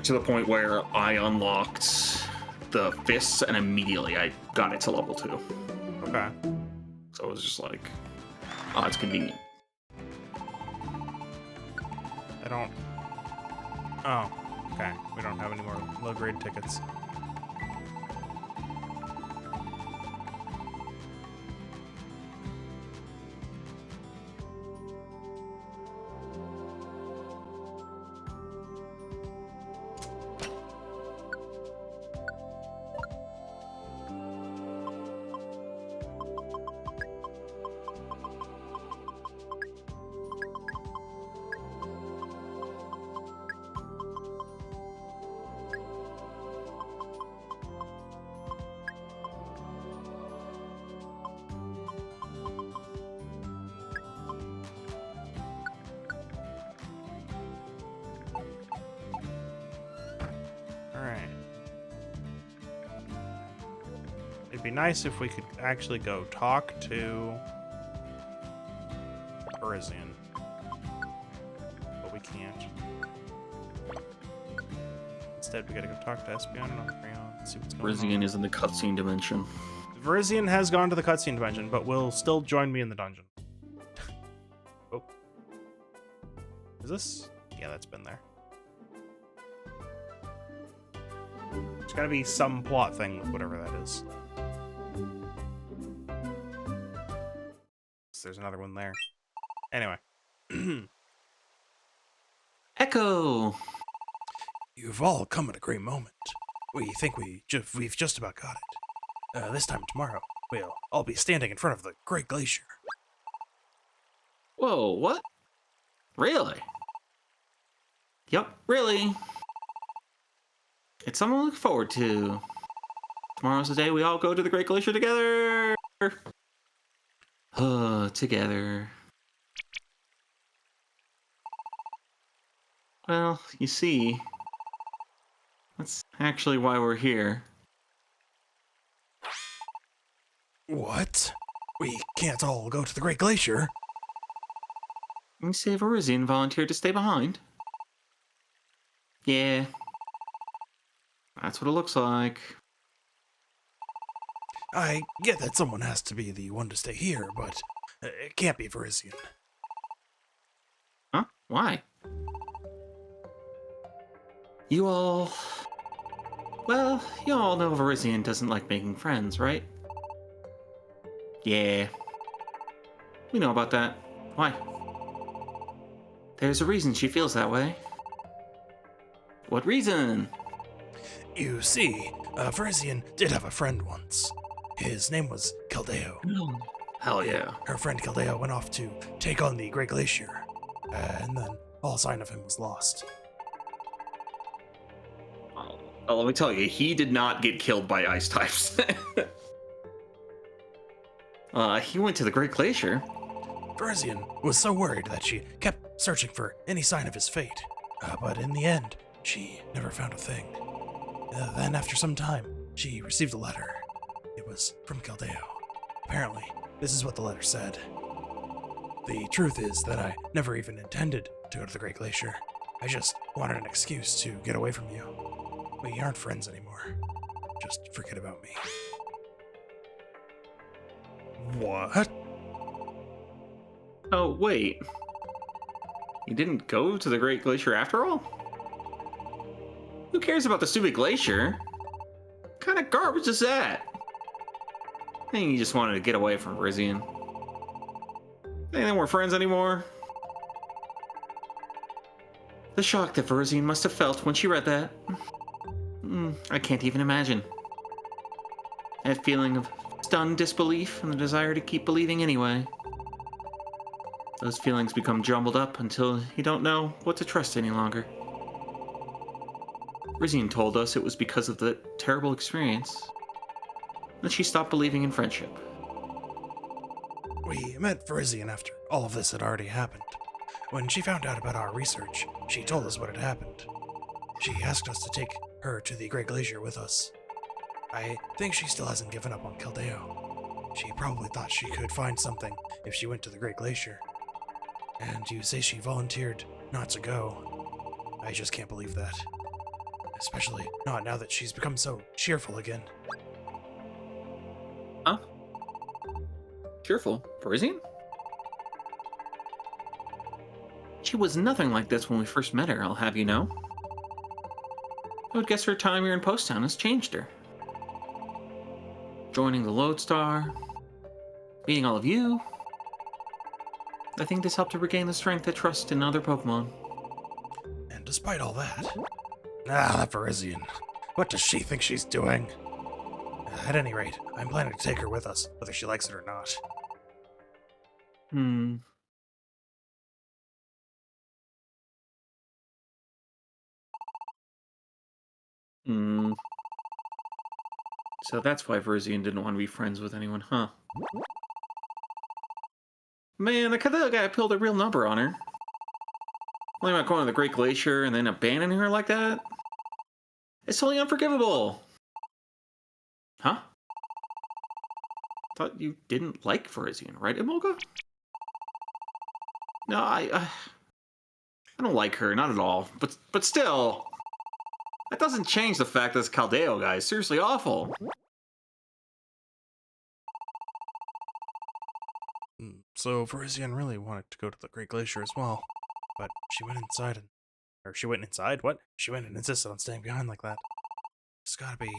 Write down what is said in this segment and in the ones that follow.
To the point where I unlocked the fists and immediately I got it to level 2. Okay. So it was just like, oh, it's convenient. I don't... Oh, okay. We don't have any more low-grade tickets. Alright. It'd be nice if we could actually go talk to Virizion. But we can't. Instead, we gotta go talk to Espeon and Umbreon and see what's going on. Virizion is in the cutscene dimension. Virizion has gone to the cutscene dimension, but will still join me in the dungeon. Oh. Is this? Yeah, that's been there. There's gotta be some plot thing with whatever that is. So there's another one there. Anyway. Echo! You've all come at a great moment. We think we've just about got it. This time tomorrow, we'll all be standing in front of the Great Glacier. Whoa, what? Really? Yep, really. It's something to look forward to. Tomorrow's the day we all go to the Great Glacier together. Together. Well, you see, that's actually why we're here. What? We can't all go to the Great Glacier. You say Virizion volunteered to stay behind? Yeah. That's what it looks like. I get that someone has to be the one to stay here, but it can't be Virizion. Huh? Why? You all... Well, you all know Virizion doesn't like making friends, right? Yeah. We know about that. Why? There's a reason she feels that way. What reason? You see, Virizion did have a friend once. His name was Keldeo. Hell yeah. Her friend Keldeo went off to take on the Great Glacier, and then all sign of him was lost. Well, let me tell you, he did not get killed by ice types. He went to the Great Glacier. Virizion was so worried that she kept searching for any sign of his fate, but in the end, she never found a thing. Then, after some time, she received a letter. It was from Keldeo. Apparently, this is what the letter said. The truth is that I never even intended to go to the Great Glacier. I just wanted an excuse to get away from you. We aren't friends anymore. Just forget about me. What? Oh, wait. You didn't go to the Great Glacier after all? Who cares about the stupid glacier? What kind of garbage is that? I think you just wanted to get away from Virizion. Think they weren't friends anymore? The shock that Virizion must have felt when she read that. I can't even imagine. That feeling of stunned disbelief and the desire to keep believing anyway. Those feelings become jumbled up until you don't know what to trust any longer. Virizion told us it was because of the terrible experience that she stopped believing in friendship. We met Virizion after all of this had already happened. When she found out about our research, she told us what had happened. She asked us to take her to the Great Glacier with us. I think she still hasn't given up on Keldeo. She probably thought she could find something if she went to the Great Glacier. And you say she volunteered not to go. I just can't believe that. especially not now that she's become so cheerful again. Huh? Cheerful. Virizion? She was nothing like this when we first met her, I'll have you know. I would guess her time here in Post Town has changed her. Joining the Lodestar, meeting all of you. I think this helped her regain the strength and trust in other Pokemon. And despite all that... that Virizion. What does she think she's doing? At any rate, I'm planning to take her with us, whether she likes it or not. Hmm. Hmm. So that's why Virizion didn't want to be friends with anyone, huh? Man, I kinda got pulled a real number on her. Only about going to the Great Glacier and then abandoning her like that? It's totally unforgivable! Huh? Thought you didn't like Virizion, right, Emolga? No, I don't like her, not at all. But still, that doesn't change the fact that this Caldeo guy is seriously awful. So Virizion really wanted to go to the Great Glacier as well, but she went inside and... Or she went inside? What? She went and insisted on staying behind like that. It's gotta be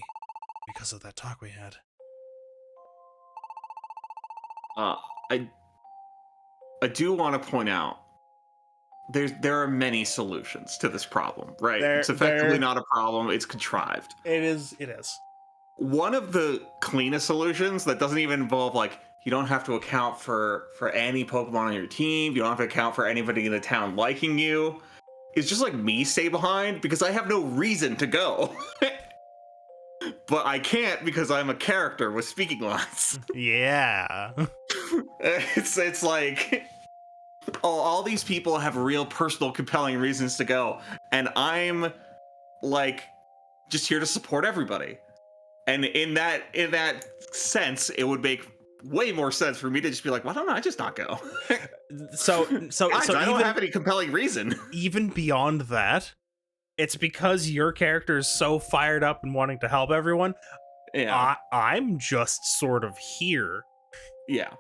because of that talk we had. Uh, I do want to point out there are many solutions to this problem, right? It's effectively not a problem, it's contrived. It is. One of the cleanest solutions that doesn't even involve, like, you don't have to account for any Pokemon on your team, you don't have to account for anybody in the town liking you, is just like me stay behind because I have no reason to go. But I can't because I'm a character with speaking lines. Yeah. It's like all these people have real personal compelling reasons to go, and I'm like just here to support everybody. And in that sense, it would make way more sense for me to just be like, why don't I just not go? So Guys, I don't even have any compelling reason. even beyond that, it's because your character is so fired up and wanting to help everyone. Yeah, I'm just sort of here. yeah.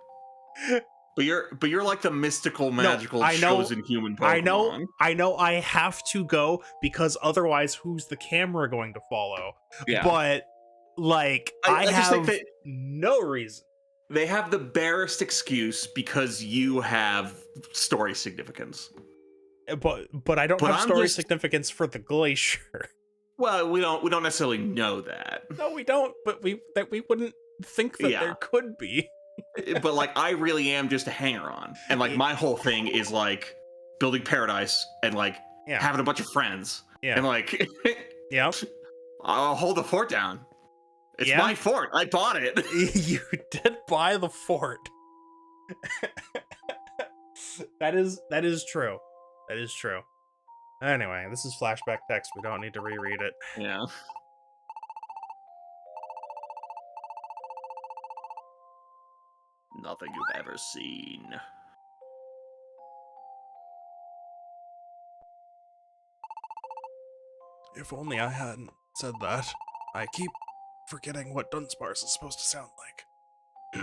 But you're like the mystical, magical, I know- chosen human Pokemon. I know I have to go because otherwise who's the camera going to follow? Yeah. But like I just have think that no reason. they have the barest excuse because you have story significance. But I don't But have I'm story just- significance for the glacier. Well, we don't necessarily know that. No, we don't, but we wouldn't think that Yeah. there could be. But like I really am just a hanger on. And like my whole thing is like building paradise and like Yeah. having a bunch of friends. Yeah. And like Yeah. I'll hold the fort down. It's Yeah. my fort. I bought it. You did buy the fort. That is true. That is true. Anyway, this is flashback text. We don't need to reread it. Yeah. Nothing you've ever seen. If only I hadn't said that. I keep forgetting what Dunsparce is supposed to sound like.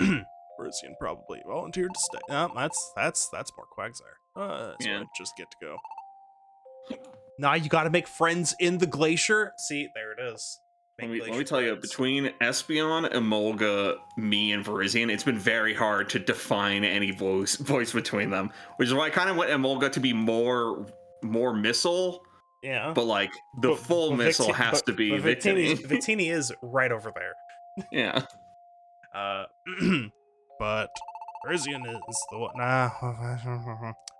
Virizion probably volunteered to stay. That's more Quagsire. So Yeah. I just get to go. Nah, you gotta make friends in the glacier. See, there it is. Let Make me glacier tell you, friends. between Espeon, Emolga, me, and Virizion, it's been very hard to define any voice between them. Which is why I kind of want Emolga to be more missile, Yeah. but like the full missile has to be Victini. Victini is right over there. Yeah. But Virizion is the one. Nah,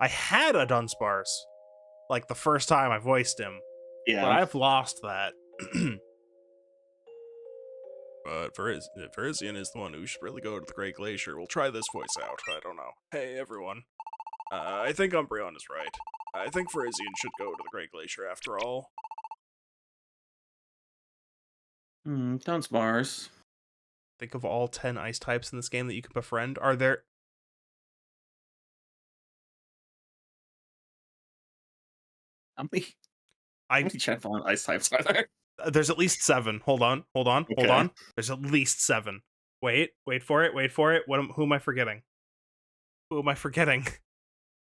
I had a Dunsparce, like the first time I voiced him, but Yeah. I've lost that. But Virizion is the one who should really go to the Great Glacier. We'll try this voice out. I don't know. Hey, everyone. I think Umbreon is right. I think Virizion should go to the Great Glacier after all. Dunsparce. Think of all 10 ice types in this game that you can befriend. Are there... How many I Chatfallen ice types are there? There's at least 7. Hold on. Okay. There's at least 7. Wait for it. Who am I forgetting? Who am I forgetting?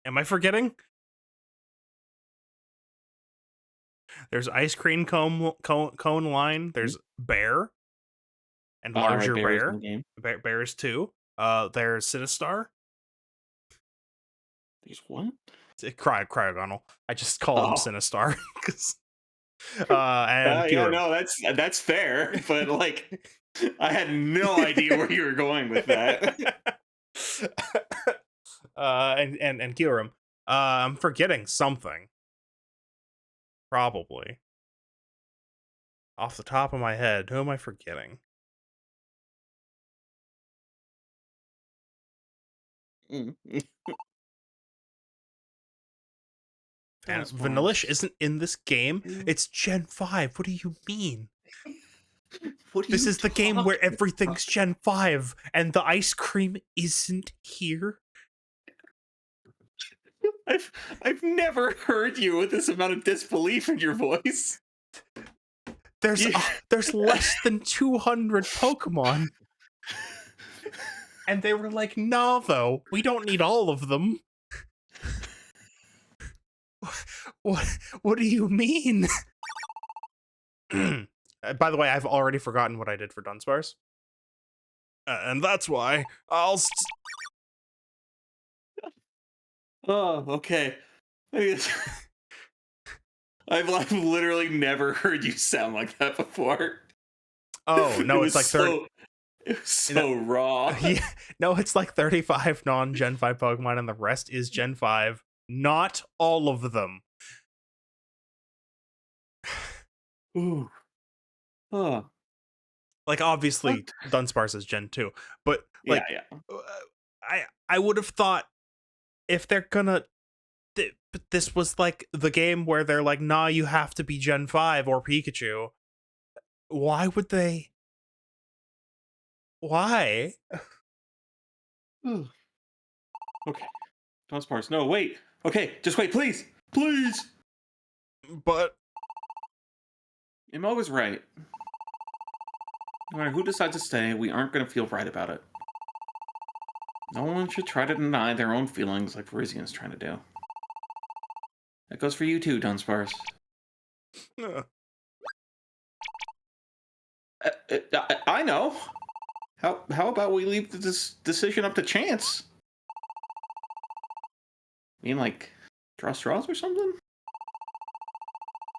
Am I forgetting? There's ice cream cone line. There's bear and All right, larger Bear is in bear. the game. Bears 2. There's Sinistar. There's what? Cryogonal. I just call him Oh. Sinistar. 'Cause, and Yeah, Kyurem. no, that's fair, but like, I had no idea where you were going with that. And Kyurem. I'm forgetting something. Probably. Off the top of my head, who am I forgetting? Mm. And Dunsparce. Vanillish isn't in this game. Mm. It's Gen 5. What do you mean? What are This you is the game where talking everything's Gen 5 and the ice cream isn't here. about? I've never heard you with this amount of disbelief in your voice. There's less than 200 Pokemon. And they were like, "No, though. We don't need all of them." What do you mean? By the way, I've already forgotten what I did for Dunsparce. And that's why I'll Oh, okay. I've literally never heard you sound like that before. Oh, no, it's like 30. It was so raw. Yeah, no, it's like 35 non-Gen 5 Pokemon, and the rest is Gen 5. Not all of them. Ooh. Oh. Like, obviously, Dunsparce is Gen 2, but like, Yeah. I would have thought if they're gonna, but this was like the game where they're like, nah, you have to be Gen 5 or Pikachu. Why would they? Why? Ooh. Okay. Dunsparce. No, wait. Okay, just wait, please. Please. But Emma was right. No matter who decides to stay, we aren't going to feel right about it. No one should try to deny their own feelings like Virizion is trying to do. That goes for you too, Dunsparce. I know. How about we leave this decision up to chance? I mean, like, draw straws or something?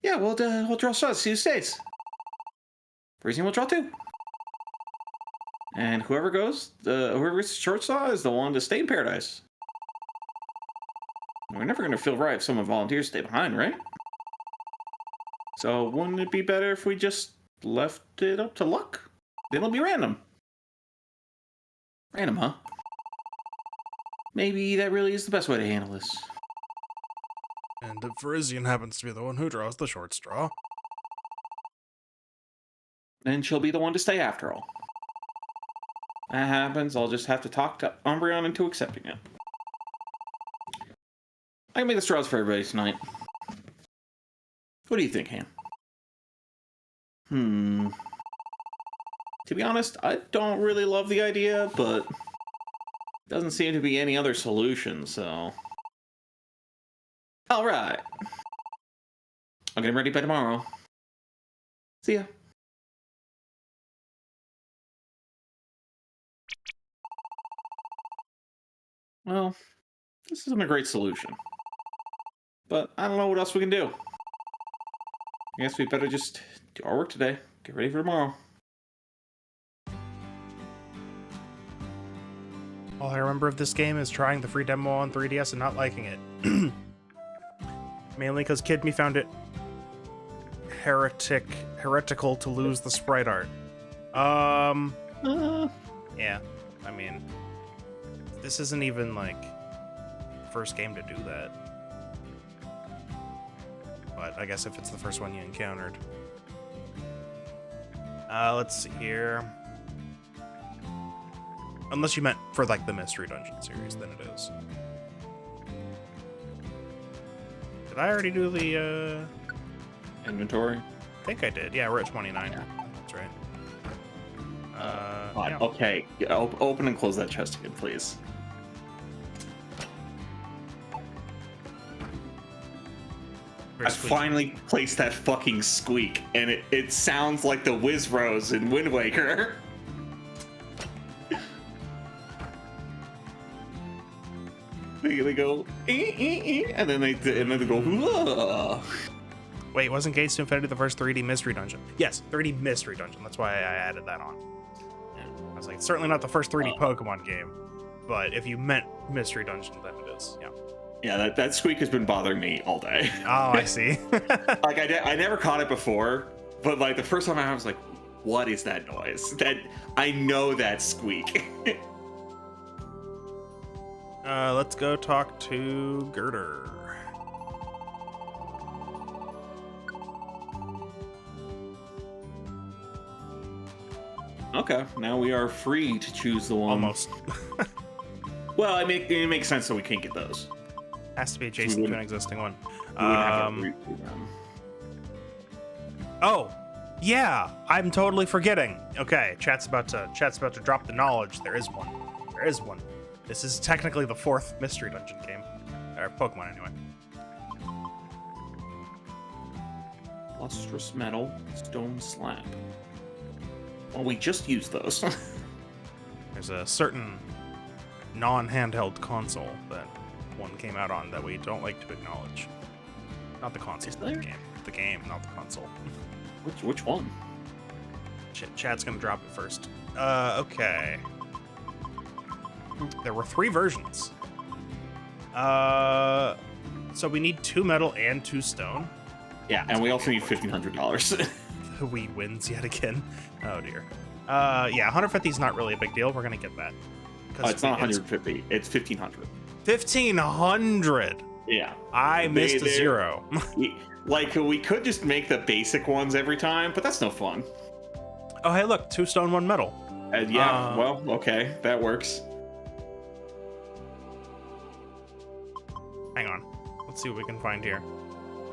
Yeah, we'll draw straws, see who stays. Virizion will draw too. And whoever gets the short straw is the one to stay in paradise. We're never going to feel right if someone volunteers to stay behind, right? So wouldn't it be better if we just left it up to luck? Then it'll be random. Random, huh? Maybe that really is the best way to handle this. And if Virizion happens to be the one who draws the short straw, Then she'll be the one to stay after all. That happens, I'll just have to talk to Umbreon into accepting it. I can make the straws for everybody tonight. What do you think, Han? To be honest, I don't really love the idea, but doesn't seem to be any other solution, so... Alright. I'll get him ready by tomorrow. See ya. Well, this isn't a great solution. But I don't know what else we can do. I guess we better just do our work today. Get ready for tomorrow. all I remember of this game is trying the free demo on 3DS and not liking it. Mainly because Kid Me found it heretical to lose the sprite art. Yeah, I mean, this isn't even like the first game to do that. But I guess if it's the first one you encountered. Let's see here. Unless you meant for like the Mystery Dungeon series, then it is. Did I already do the Inventory. think I did. Yeah, we're at 29. Yeah. That's right. Fine. Yeah. Okay, open and close that chest again, please. Very I squeaky. finally placed that fucking squeak, and it sounds like the Whiz Rose in Wind Waker. They go, and then they go, "Whoa." Wait, wasn't Gates to Infinity the first 3D mystery dungeon? Yes, 3D mystery dungeon. That's why I added that on. I was like, it's certainly not the first 3D Pokemon game, but if you meant mystery dungeon, then it is. Yeah. Yeah, that squeak has been bothering me all day. Oh, I see. Like I never caught it before, but like the first time I was like, what is that noise? That I know that squeak. Let's go talk to Girder. Okay, now we are free to choose the one. Almost. Well, I mean, it makes sense that we can't get those. Has to be adjacent to an existing one. We wouldn't have to root through them. Oh, yeah, I'm totally forgetting. Okay, chat's about to drop the knowledge. There is one. There is one. This is technically the 4th mystery dungeon game, or Pokemon anyway. Lustrous metal, stone slab. Well, we just used those. There's a certain non-handheld console that one came out on that we don't like to acknowledge. Not the console, Is the there? game. The game, not the console. Which one? Chat's gonna drop it first. Okay. There were 3 versions. So we need 2 metal and 2 stone. Yeah, and we also need $1,500. We wins yet again. Oh dear. Yeah, 150 is not really a big deal. We're gonna get that. It's not 150. It's 1,500. 1,500. Yeah. I missed a they're- 0. We could just make the basic ones every time, but that's no fun. Oh hey, look, 2 stone, 1 metal. Yeah. Well, okay, that works. Hang on. Let's see what we can find here.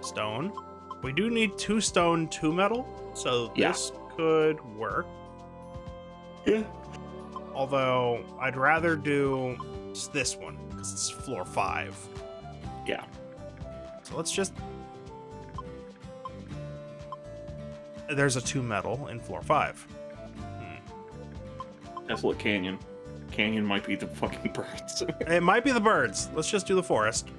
Stone. We do need 2 stone, 2 metal, so Yeah. this could work. Yeah. Although I'd rather do this one because it's floor 5. Yeah. So let's just. There's a 2 metal in floor 5. Desolate Canyon. Canyon might be the fucking birds. It might be the birds. Let's just do the forest.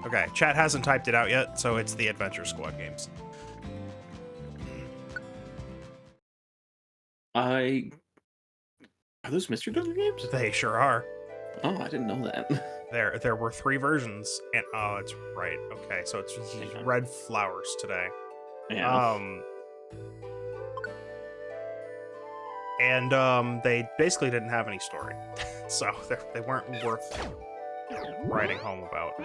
Okay, chat hasn't typed it out yet, so it's the Adventure Squad games. Are those Mystery Dungeon games? They sure are. Oh, I didn't know that. There were 3 versions, and oh, it's right. Okay, so it's Okay. red flowers today. Yeah. They basically didn't have any story, so they weren't worth writing home about.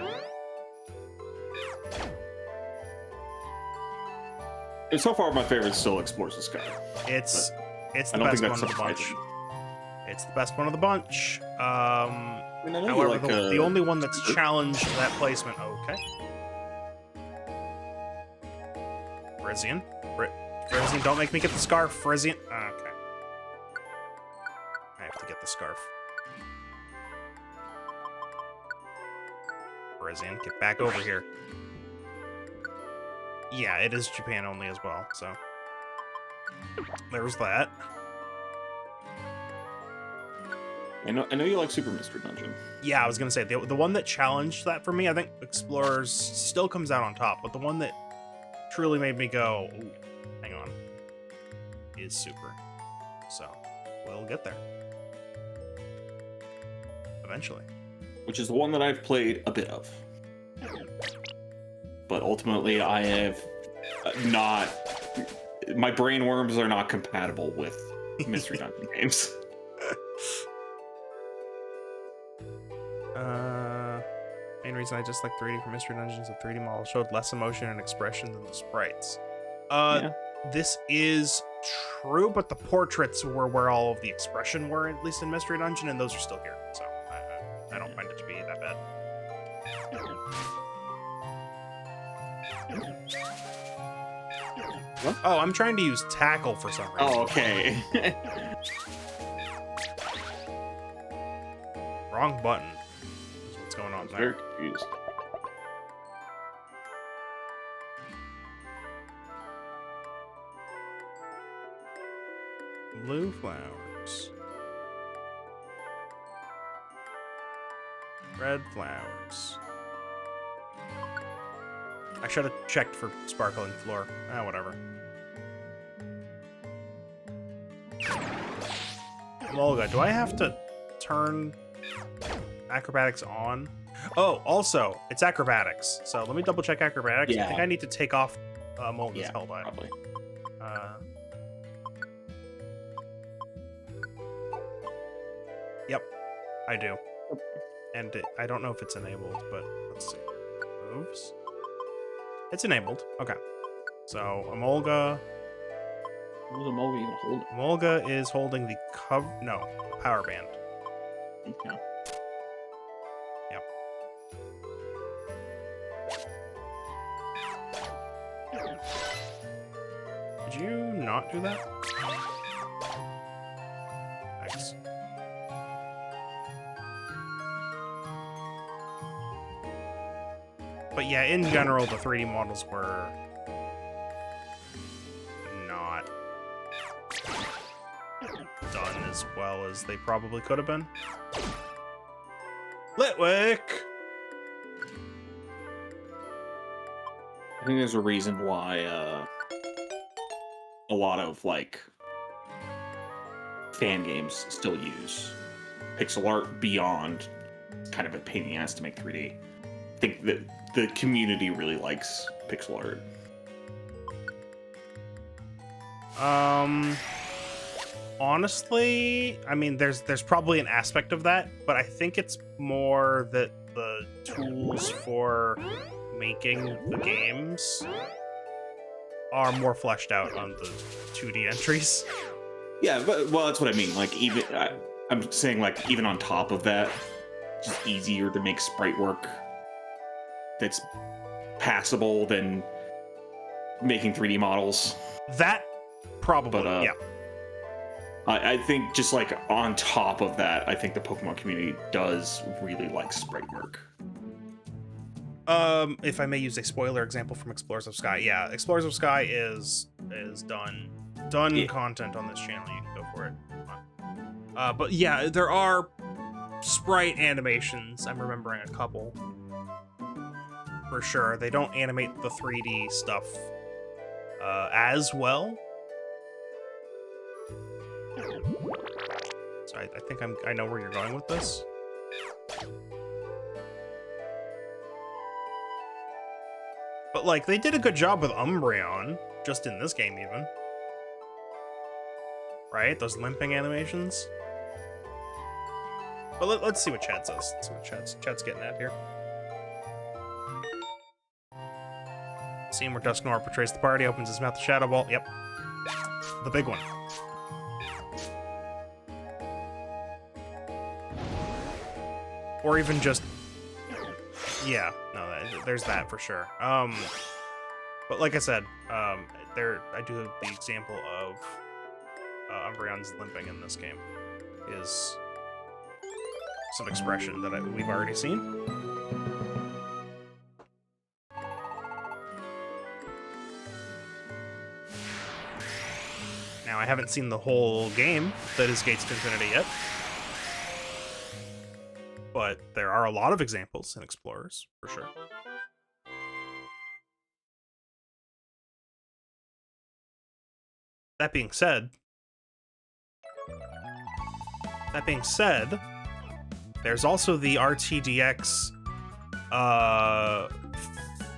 And so far, my favorite is still Explores the Sky. It's I the don't best think one that's of the bunch. surprising. It's the best one of the bunch. I mean, I know you However, like, the only one that's challenged that placement. Okay. Virizion. Virizion, don't make me get the scarf. Virizion. Okay. I have to get the scarf. Virizion, get back over here. Yeah, it is Japan only as well, so. There's that. I know you like Super Mystery Dungeon. Yeah, I was gonna say the one that challenged that for me. I think Explorers still comes out on top, but the one that truly made me go, "Ooh, hang on," is Super. So we'll get there eventually. Which is the one that I've played a bit of. But ultimately, I have not. My brain worms are not compatible with Mystery Dungeon games. Main reason I dislike 3D for Mystery Dungeons, the 3D model showed less emotion and expression than the sprites. Yeah. This is True, but the portraits were where all of the expression were, at least in Mystery Dungeon, and those are still here. So I don't find it to be that bad. What? Oh, I'm trying to use tackle for some reason. Oh, okay. Wrong button. Is what's going on Very there. confused. Blue flowers. Red flowers. I should have checked for sparkling floor. Ah, whatever. Olga, do I have to turn acrobatics on? Oh, also, it's acrobatics. So let me double check acrobatics. I Yeah. think I need to take off Molga's Yeah, hell die. probably. Yep, I do. And I don't know if it's enabled, but let's see. Moves. It's enabled. Okay. So Amolga. What was Amolga even holding? Amolga is holding the power band. Okay. Yep. Did you not do that? Thanks. But yeah, in general, the 3D models were not done as well as they probably could have been. Litwick! I think there's a reason why a lot of like fan games still use pixel art beyond kind of a pain in the ass to make 3D. I think that the community really likes pixel art. Honestly, I mean, there's probably an aspect of that, but I think it's more that the tools for making the games are more fleshed out on the 2D entries. Yeah, but well, that's what I mean. Like even I'm saying like even on top of that, it's just easier to make sprite work that's passable than making 3D models. That probably, But, yeah. I think just like on top of that, I think the Pokemon community does really like sprite work. If I may use a spoiler example from Explorers of Sky, yeah, Explorers of Sky is done Yeah. content on this channel. You can go for it. But yeah, there are sprite animations. I'm remembering a couple for sure. They don't animate the 3D stuff as well. So I think I know where you're going with this. But like they did a good job with Umbreon, just in this game even. Right? Those limping animations. But let's see what Chad says. Let's see what Chad's getting at here. Scene where Dusknoir portrays the party, opens his mouth to Shadow Ball. Yep. The big one. Or even just... Yeah, no, there's that for sure. But like I said, I do have the example of Umbreon's limping in this game is some expression that we've already seen. Now, I haven't seen the whole game that is Gates to Infinity yet, but there are a lot of examples in Explorers, for sure. That being said, there's also the RTDX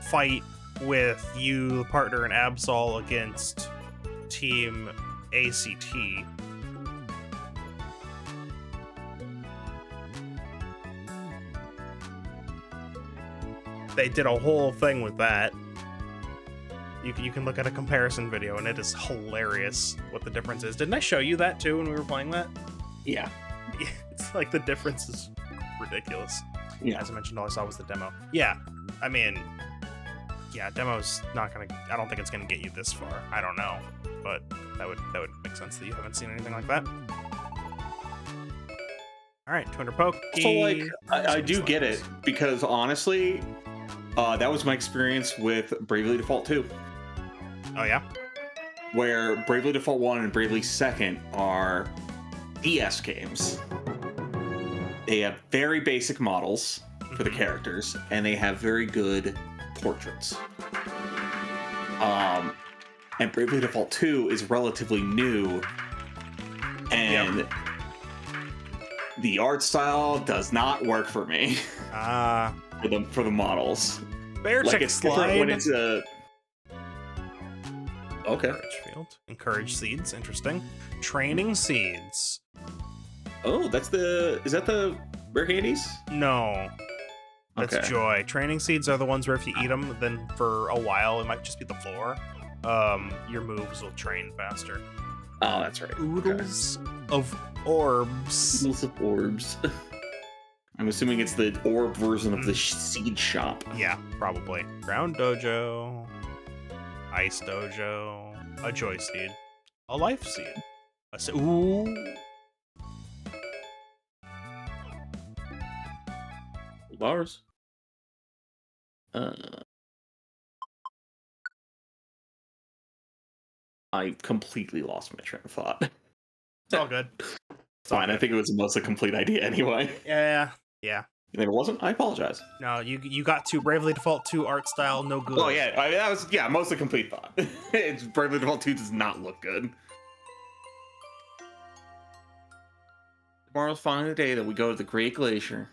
fight with you, the partner, and Absol against Team ACT. They did a whole thing with that. You can look at a comparison video, and it is hilarious what the difference is. Didn't I show you that too when we were playing that? Yeah. It's like the difference is ridiculous. Yeah. As I mentioned, all I saw was the demo. Yeah, I mean, yeah, demo's not gonna. I don't think it's gonna get you this far. I don't know, but that would make sense that you haven't seen anything like that. All right, 200 poke. So like, I do get it, because honestly, that was my experience with Bravely Default 2. Oh yeah. Where Bravely Default 1 and Bravely 2nd are DS games. They have very basic models for the characters, and they have very good portraits. And Bravely Default 2 is relatively new, and the art style does not work for me. For the models. Bear Like, check it's different slide. when it's a okay. Encourage field. Encourage seeds. Interesting. Training seeds. Oh, is that the rare candies? No. That's Okay. joy. Training seeds are the ones where if you eat them, then for a while it might just be the floor. Your moves will train faster. Oh, that's right. Oodles of orbs. Oodles of orbs. I'm assuming it's the orb version of the seed shop. Yeah, probably. Ground dojo. Ice dojo. A joy seed. A life seed. Ooh. Bars. I completely lost my train of thought. It's all good. Fine, I think it was most a complete idea anyway. Yeah. If it wasn't, I apologize. No, you got to Bravely Default 2 art style, no good. Oh yeah, I mean, that was mostly complete thought. It's Bravely Default 2 does not look good. Tomorrow's finally the day that we go to the Great Glacier.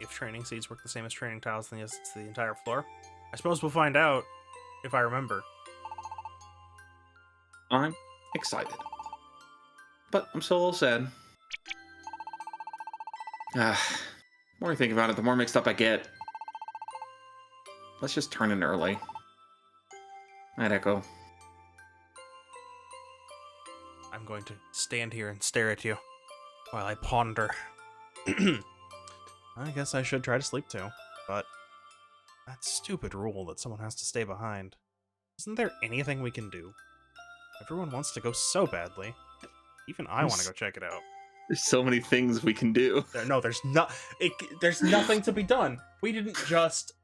If training seeds work the same as training tiles, then yes, it's the entire floor. I suppose we'll find out if I remember. I'm excited, but I'm still a little sad. The more I think about it, the more mixed up I get. Let's just turn in early. Night Echo. I'm going to stand here and stare at you while I ponder. I guess I should try to sleep too, but that stupid rule that someone has to stay behind. Isn't there anything we can do? Everyone wants to go so badly. Even I want to go check it out. There's so many things we can do. There's nothing to be done. We didn't just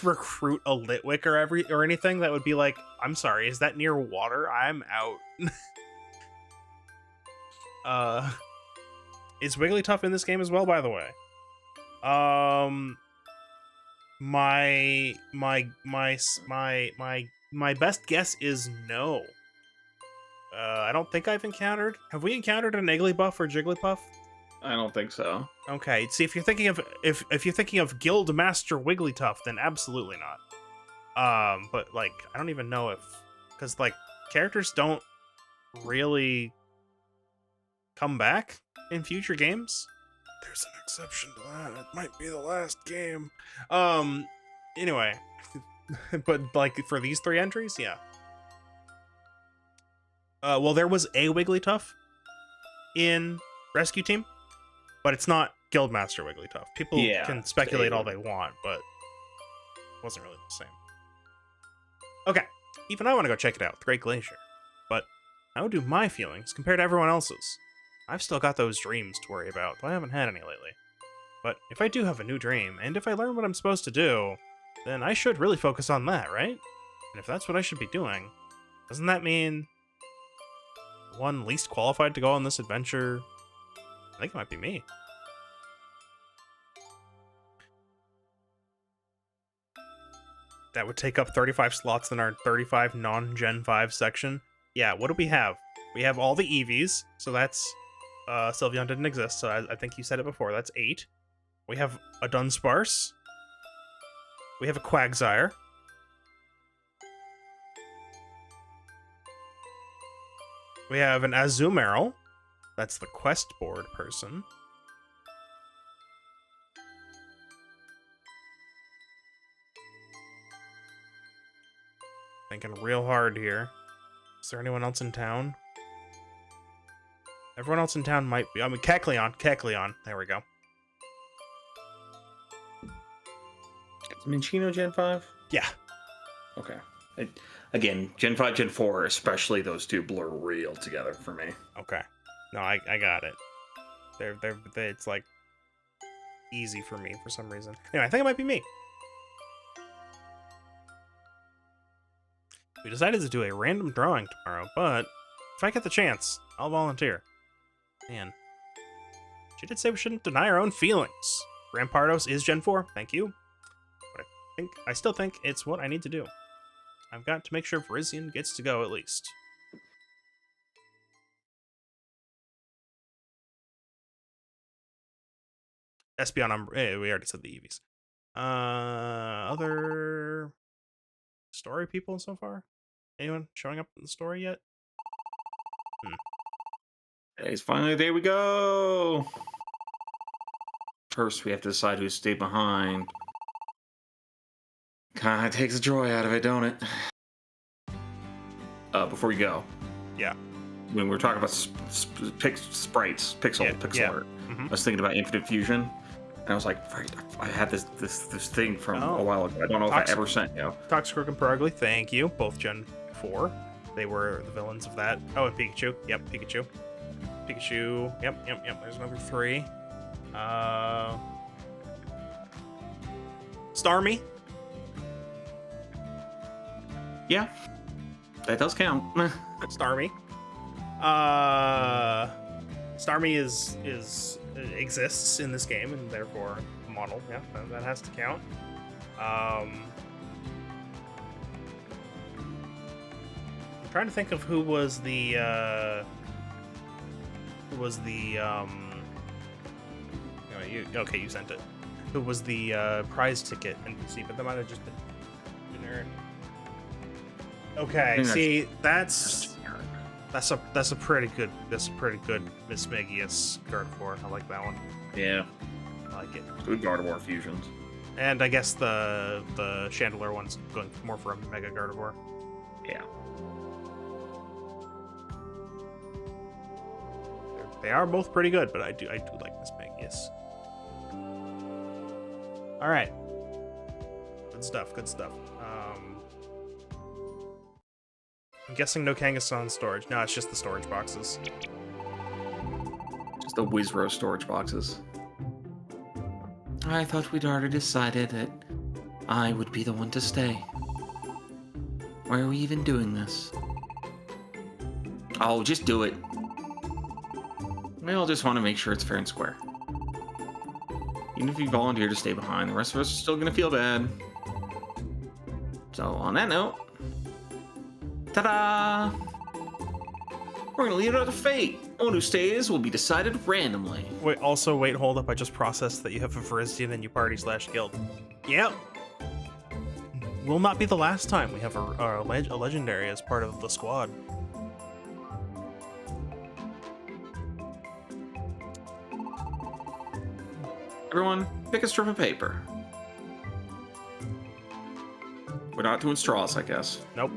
recruit a Litwick or anything that would be like, I'm sorry, is that near water? I'm out. Is Wigglytuff in this game as well, by the way? My best guess is no. I don't think I've encountered. Have we encountered an Igglybuff or Jigglypuff? I don't think so. Okay, see if you're thinking of if you're thinking of Guild Master Wigglytuff, then absolutely not. But like I don't even know because like characters don't really come back in future games. There's an exception to that. It might be the last game. Anyway, but like for these 3 entries, yeah. Well, there was a Wigglytuff in Rescue Team, but it's not Guildmaster Wigglytuff. People can speculate all they want, but it wasn't really the same. Okay, even I want to go check it out, the Great Glacier. But how do my feelings compare to everyone else's? I've still got those dreams to worry about, though I haven't had any lately. But if I do have a new dream, and if I learn what I'm supposed to do, then I should really focus on that, right? And if that's what I should be doing, doesn't that mean the one least qualified to go on this adventure? I think it might be me. That would take up 35 slots in our 35 non-Gen 5 section. Yeah, what do we have? We have all the EVs, so that's... Sylveon didn't exist, so I think you said it before, that's 8. We have a Dunsparce. We have a Quagsire. We have an Azumarill. That's the quest board person. Thinking real hard here. Is there anyone else in town? Everyone else in town might be. I mean, Kecleon. There we go. Is Minccino Gen 5? Yeah. Okay. Again, Gen 5, Gen 4, especially those two blur real together for me. Okay. No, I got it. It's like easy for me for some reason. Anyway, I think it might be me. We decided to do a random drawing tomorrow, but if I get the chance, I'll volunteer. Man. She did say we shouldn't deny our own feelings. Rampardos is Gen 4, thank you. But I still think it's what I need to do. I've got to make sure Virizion gets to go at least. Espeon, we already said the EVs. Other story people so far? Anyone showing up in the story yet? Today's finally the day we go. First, we have to decide who stayed behind. Kinda takes the joy out of it, don't it? Before we go. Yeah. When we were talking about sprites, pixel Yeah. art, Mhm. I was thinking about Infinite Fusion, and I was like, right, I had this thing from a while ago. I don't know if I ever sent you. Toxicroak and Perugly, thank you. Both Gen 4. They were the villains of that. Oh, and Pikachu. Yep, Pikachu. Yep. There's another 3. Starmie. Yeah, that does count. Starmie. Starmie exists in this game and therefore a model. Yeah, that has to count. I'm trying to think of who was the you sent it. Who was the prize ticket NPC, but that might have just been generic. Okay, see, that's a pretty good Mismagius Gardevoir. I like that one. Yeah, I like it. good Gardevoir fusions. And I guess the Chandelure one's going more for a Mega Gardevoir. Yeah. They are both pretty good, but I do like Mismagius. All right, good stuff. I'm guessing no Kangaskhan storage. No, it's just the storage boxes. Just the Wizro storage boxes. I thought we'd already decided that I would be the one to stay. Why are we even doing this? Oh, just do it. We all just want to make sure it's fair and square. Even if you volunteer to stay behind, the rest of us are still going to feel bad. So, on that note, ta-da! We're going to leave it up to fate. One who stays will be decided randomly. Wait, hold up. I just processed that you have a Virizion and you party/guild. Yep. Will not be the last time we have a legendary as part of the squad. Everyone, pick a strip of paper. We're not doing straws, I guess. Nope.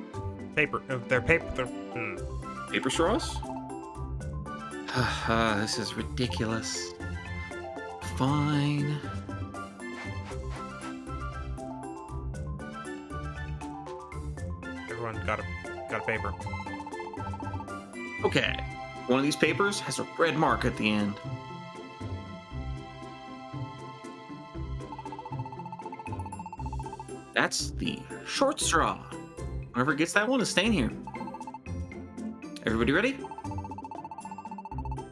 Paper. They're paper. Paper straws? This is ridiculous. Fine. Everyone got a paper. Okay. One of these papers has a red mark at the end. That's the short straw. Whoever gets that one is staying here. Everybody ready?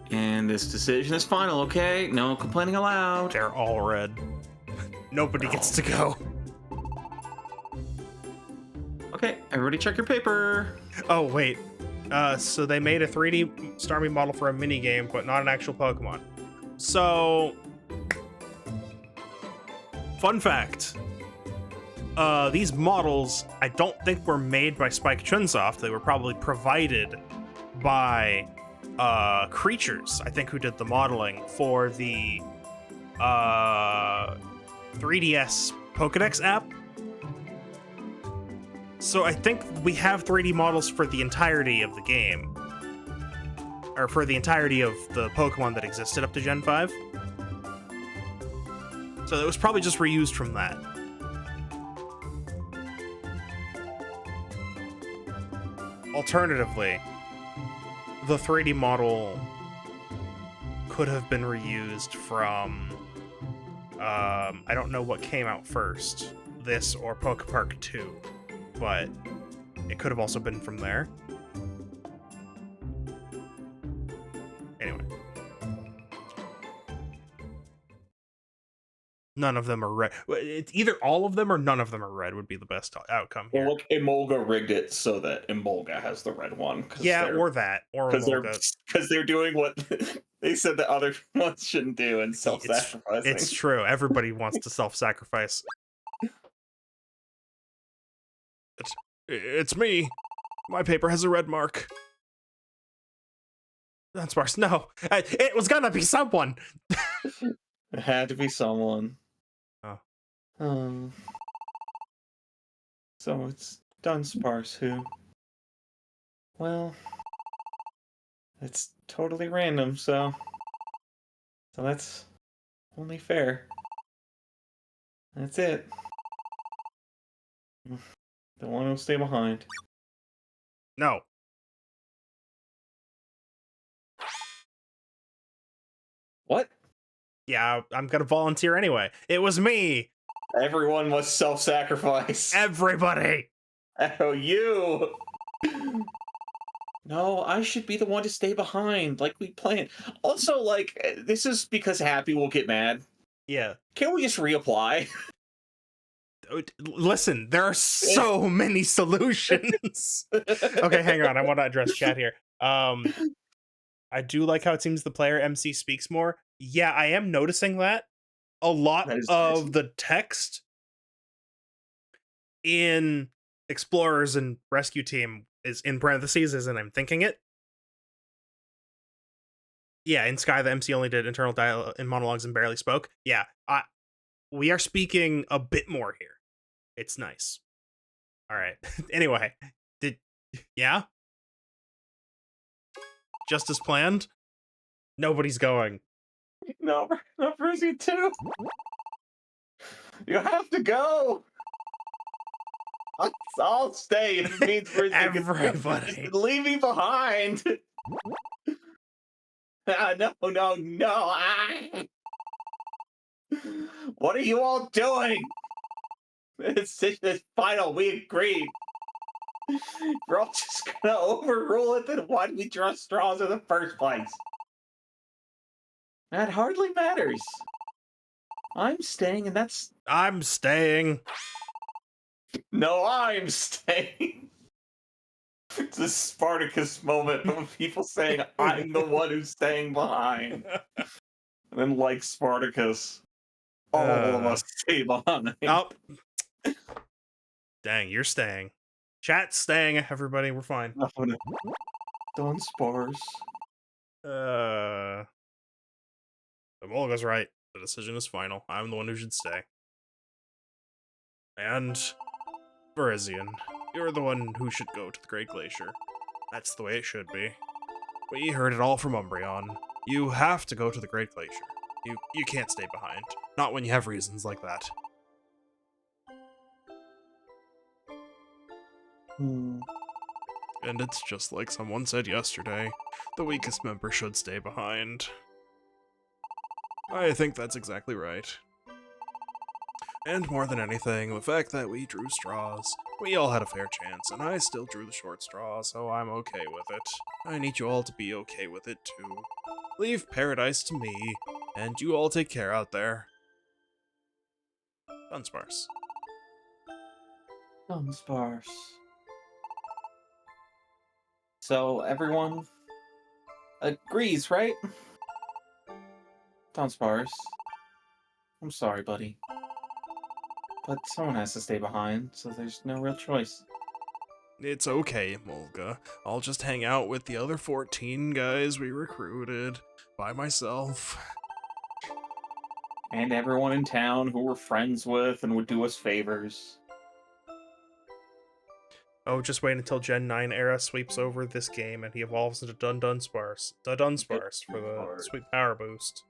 And this decision is final, okay? No complaining allowed. They're all red. Nobody gets to go. Okay, everybody check your paper. Oh, wait. So they made a 3D Starmie model for a mini game, but not an actual Pokemon. So, fun fact. These models, I don't think were made by Spike Chunsoft. They were probably provided by Creatures, I think, who did the modeling for the 3DS Pokedex app. So I think we have 3D models for the entirety of the game. Or for the entirety of the Pokemon that existed up to Gen 5. So it was probably just reused from that. Alternatively, the 3D model could have been reused from... I don't know what came out first. This or Pokepark 2. But it could have also been from there. Anyway. None of them are red. It's either all of them or none of them are red would be the best outcome here. Well, look, Emolga rigged it so that Emolga has the red one. Yeah, or that. Or because they're doing what they said the other ones shouldn't do and self-sacrificing. It's true. Everybody wants to self-sacrifice. It's me. My paper has a red mark. That's sparse. No, it was gonna be someone. It had to be someone. Oh. So it's Dunsparce who... Well, it's totally random, so that's only fair. That's it. The one who'll stay behind. No. What? Yeah, I'm gonna volunteer anyway. It was me. Everyone must self-sacrifice. Everybody. Oh, you! No, I should be the one to stay behind, like we planned. Also, like, this is because Happy will get mad. Yeah. Can't we just reapply? Listen, there are so many solutions. Okay, hang on. I want to address chat here. I do like how it seems the player MC speaks more. Yeah, I am noticing that. A lot of the text in Explorers and Rescue Team is in parentheses, as in I'm thinking it. Yeah, in Sky, the MC only did internal dialogue and monologues and barely spoke. Yeah, we are speaking a bit more here. It's nice. All right. Anyway, yeah? Just as planned? Nobody's going. No, not Virizion too. You have to go. I'll stay if it means Virizion. Everybody. Leave me behind. No. What are you all doing? It's final. We agreed. We're all just gonna overrule it. Then why did we draw straws in the first place? That hardly matters. I'm staying, and that's... I'm staying. No, I'm staying. It's a Spartacus moment of people saying, I'm the one who's staying behind. And then, like Spartacus, all of us stay behind. Oh. Dang, you're staying. Chat's staying, everybody. We're fine. Dunsparce. Olga's right. The decision is final. I'm the one who should stay. And Virizion, you're the one who should go to the Great Glacier. That's the way it should be. We heard it all from Umbreon. You have to go to the Great Glacier. You can't stay behind. Not when you have reasons like that. And it's just like someone said yesterday. The weakest member should stay behind. I think that's exactly right. And more than anything, the fact that we drew straws. We all had a fair chance, and I still drew the short straw, so I'm okay with it. I need you all to be okay with it, too. Leave paradise to me, and you all take care out there. Dunsparce. Dunsparce. So, everyone agrees, right? Dunsparce. I'm sorry, buddy. But someone has to stay behind, so there's no real choice. It's okay, Molga. I'll just hang out with the other 14 guys we recruited by myself. And everyone in town who we're friends with and would do us favors. Oh, just wait until Gen 9 era sweeps over this game and he evolves into Dunsparce for the sweet power boost.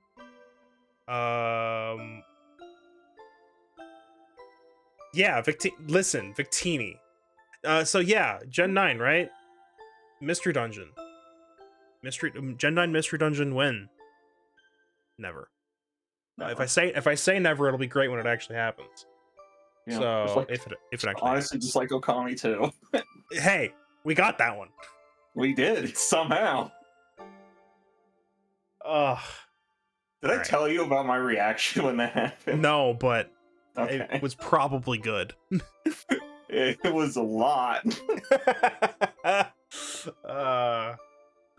Yeah, listen, Victini. So yeah, Gen 9, right? Mystery Dungeon. Gen 9 Mystery Dungeon when? Never. Never. If I say never, it'll be great when it actually happens. Yeah, So it's like, if it actually honestly, happens. just like Okami too. Hey, we got that one. We did somehow. Ugh. Did I Alright. tell you about my reaction when that happened? No, but Okay. it was probably good. It was a lot.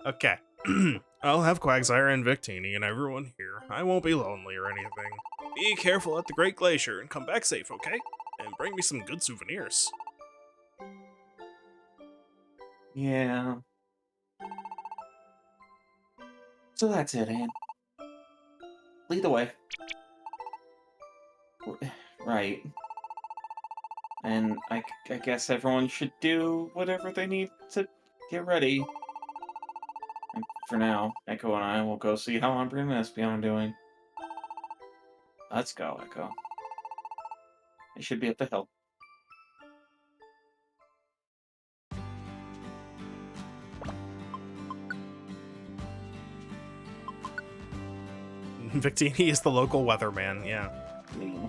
Okay. I'll have Quagsire and Victini and everyone here. I won't be lonely or anything. Be careful at the Great Glacier and come back safe, okay? And bring me some good souvenirs. Yeah. So that's it, Anne. Lead the way. Right. And I guess everyone should do whatever they need to get ready. And for now, Echo and I will go see how Umbra and Espion are doing. Let's go, Echo. They should be at the hill. Victini is the local weatherman, yeah. Mm.